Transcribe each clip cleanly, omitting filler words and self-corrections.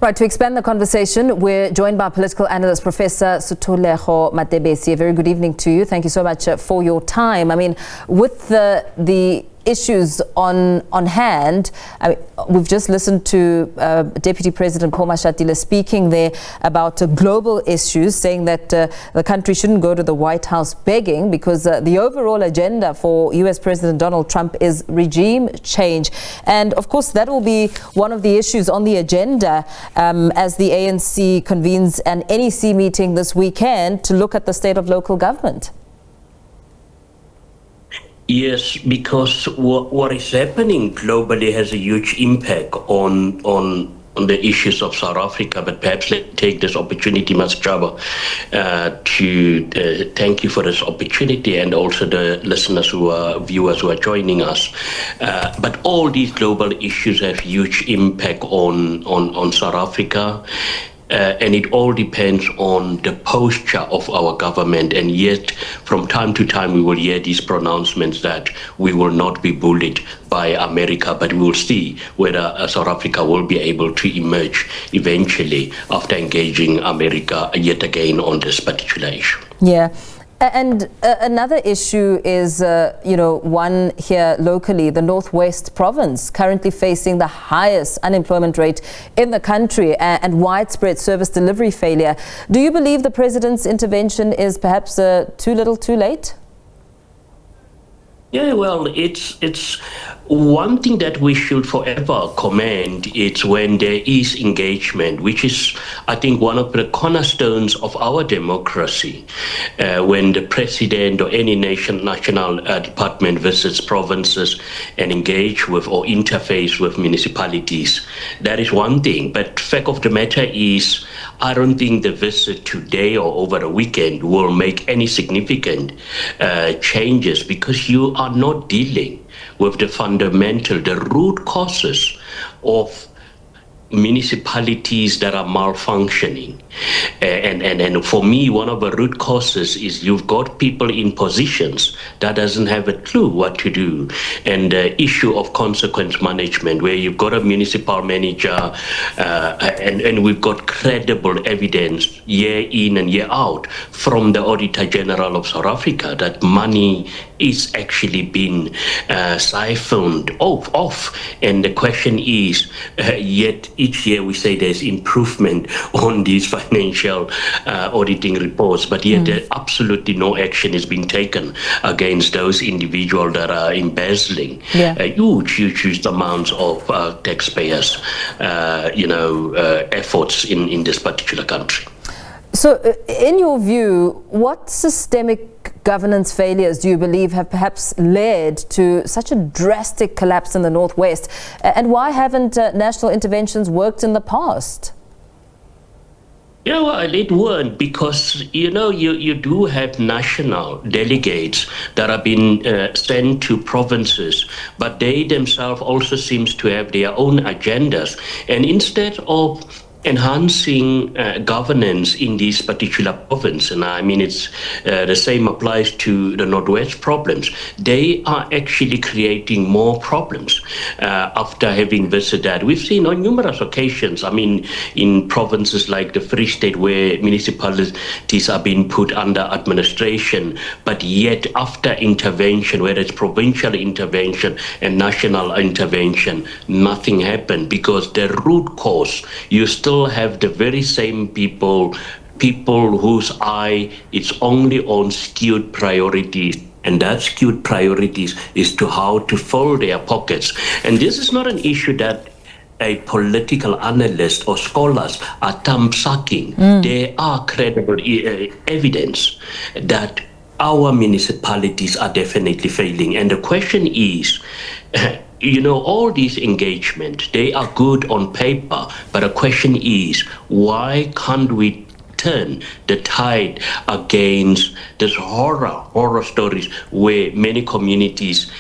Right, to expand the conversation, we're joined by political analyst Professor Sethulego Matebesi. A very good evening to you. Thank you so much for your time. I mean, with the issues on hand, we've just listened to Deputy President Paul Mashatile speaking there about global issues, saying that the country shouldn't go to the White House begging because the overall agenda for US President Donald Trump is regime change. And of course, that will be one of the issues on the agenda as the ANC convenes an NEC meeting this weekend to look at the state of local government. Yes, because what is happening globally has a huge impact on the issues of South Africa. But perhaps let's take this opportunity, Masjaba, to thank you for this opportunity, and also the listeners viewers who are joining us. But all these global issues have huge impact on South Africa. And it all depends on the posture of our government. And yet, from time to time, we will hear these pronouncements that we will not be bullied by America, but we will see whether South Africa will be able to emerge eventually after engaging America yet again on this particular issue. Yeah. And another issue is, one here locally, the Northwest province, currently facing the highest unemployment rate in the country and widespread service delivery failure. Do you believe the president's intervention is perhaps too little, too late? Yeah, well, it's one thing that we should forever commend. It's when there is engagement, which is, I think, one of the cornerstones of our democracy. When the president or any national department visits provinces and engage with or interface with municipalities, that is one thing. But fact of the matter is, I don't think the visit today or over the weekend will make any significant changes, because you are not dealing with the root causes of municipalities that are malfunctioning. And for me, one of the root causes is you've got people in positions that doesn't have a clue what to do. And the issue of consequence management, where you've got a municipal manager and we've got credible evidence year in and year out from the Auditor General of South Africa that money is actually being siphoned off. And the question is, yet each year we say there's improvement on these financial auditing reports, but yet absolutely no action is being taken against those individuals that are embezzling huge amounts of taxpayers' efforts in this particular country. So, in your view, what systemic governance failures do you believe have perhaps led to such a drastic collapse in the Northwest? And why haven't national interventions worked in the past? Yeah, well, it weren't, because, you do have national delegates that have been sent to provinces, but they themselves also seems to have their own agendas. And instead of enhancing governance in this particular province, and I mean it's the same applies to the Northwest problems, they are actually creating more problems after having visited that. We've seen on numerous occasions, I mean, in provinces like the Free State, where municipalities are being put under administration, but yet after intervention, whether it's provincial intervention and national intervention, nothing happened, because the root cause, you still have the very same people whose eye is only on skewed priorities, and that skewed priorities is to how to fill their pockets. And this is not an issue that a political analyst or scholars are thumb-sucking. There are credible evidence that our municipalities are definitely failing. And the question is, all these engagements, they are good on paper, but the question is, why can't we turn the tide against this horror stories where many communities,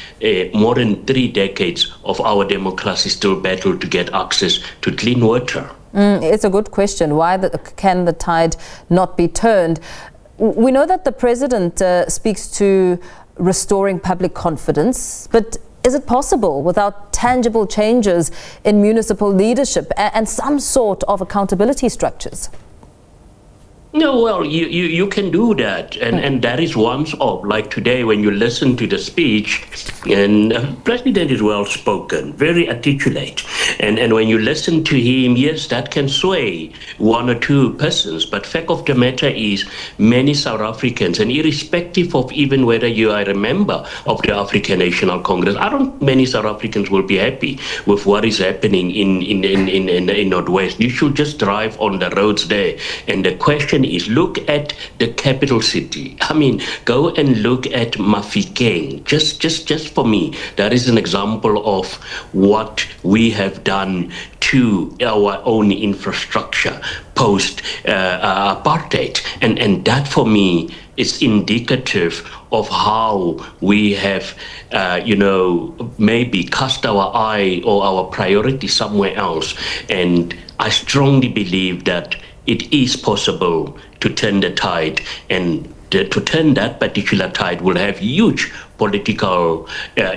more than 3 decades of our democracy, still battle to get access to clean water? It's a good question. Why can the tide not be turned? We know that the president speaks to restoring public confidence, but is it possible without tangible changes in municipal leadership and some sort of accountability structures? No, well, you can do that, and that is one of, like today when you listen to the speech, and the President is well spoken, very articulate, and when you listen to him, yes, that can sway one or two persons, but fact of the matter is many South Africans, and irrespective of even whether you are a member of the African National Congress, I don't think many South Africans will be happy with what is happening in Northwest. You should just drive on the roads there, and the question is, look at the capital city. I mean, go and look at Mafikeng. Just for me, that is an example of what we have done to our own infrastructure post apartheid, and that for me is indicative of how we have, maybe cast our eye or our priority somewhere else. And I strongly believe that it is possible to turn the tide, and to turn that particular tide will have huge political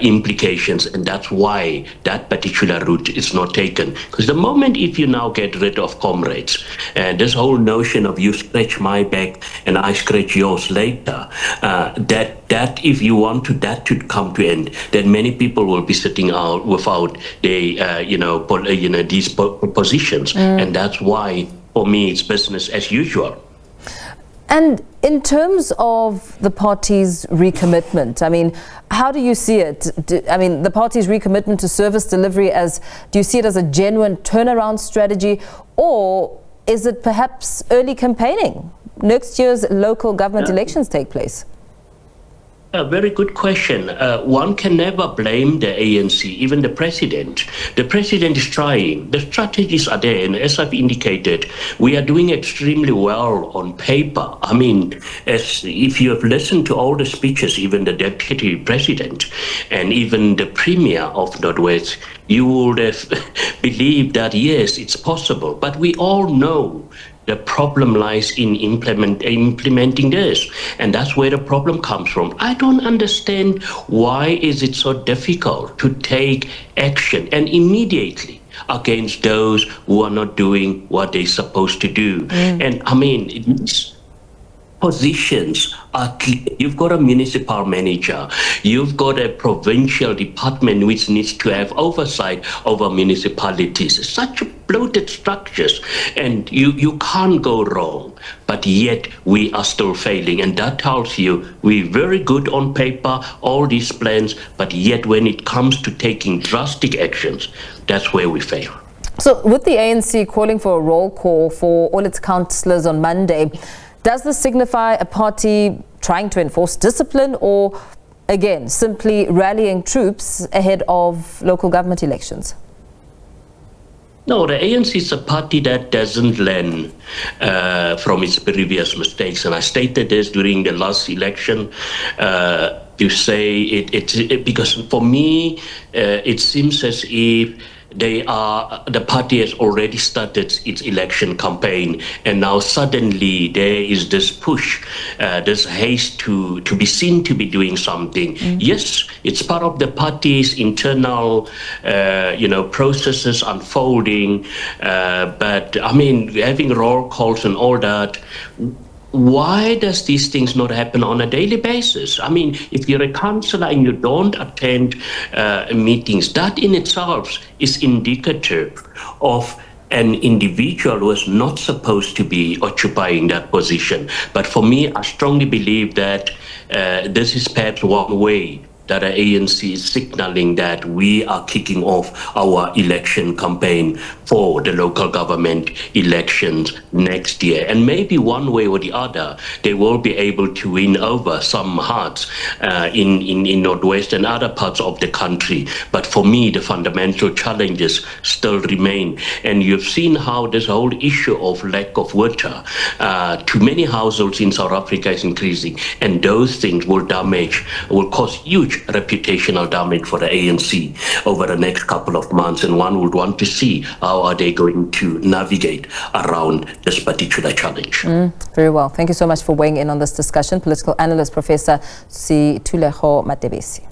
implications, and that's why that particular route is not taken. Because the moment if you now get rid of comrades, this whole notion of you scratch my back and I scratch yours later, that if you want that to come to end, then many people will be sitting out without these positions, and that's why for me it's business as usual. And in terms of the party's recommitment, I mean, how do you see it? The party's recommitment to service delivery, do you see it as a genuine turnaround strategy, or is it perhaps early campaigning? Next year's local government elections take place. A very good question. One can never blame the ANC, even the president. The president is trying. The strategies are there, and as I've indicated, we are doing extremely well on paper. I mean, if you have listened to all the speeches, even the deputy president and even the premier of Northwest, you would have believed that, yes, it's possible. But we all know the problem lies in implementing this, and that's where the problem comes from. I don't understand why is it so difficult to take action and immediately against those who are not doing what they're supposed to do. And I mean, it's positions are clear. You've got a municipal manager, you've got a provincial department which needs to have oversight over municipalities. Such bloated structures, and you can't go wrong, but yet we are still failing, and that tells you we're very good on paper, all these plans, but yet when it comes to taking drastic actions, that's where we fail. So with the ANC calling for a roll call for all its councillors on Monday, does this signify a party trying to enforce discipline, or again simply rallying troops ahead of local government elections? No, the ANC is a party that doesn't learn from its previous mistakes, and I stated this during the last election. To say it because for me it seems as if the party has already started its election campaign, and now suddenly there is this push, this haste to be seen to be doing something. Yes, it's part of the party's internal, processes unfolding. But I mean, having roll calls and all that. Why does these things not happen on a daily basis? I mean, if you're a councillor and you don't attend meetings, that in itself is indicative of an individual who is not supposed to be occupying that position. But for me, I strongly believe that this is perhaps one way that the ANC is signaling that we are kicking off our election campaign for the local government elections next year. And maybe one way or the other, they will be able to win over some hearts in Northwest and other parts of the country. But for me, the fundamental challenges still remain. And you've seen how this whole issue of lack of water to many households in South Africa is increasing. And those things will cause huge reputational damage for the ANC over the next couple of months, and one would want to see how are they going to navigate around this particular challenge. Very well. Thank you so much for weighing in on this discussion. Political analyst Professor Sethulego Matebesi.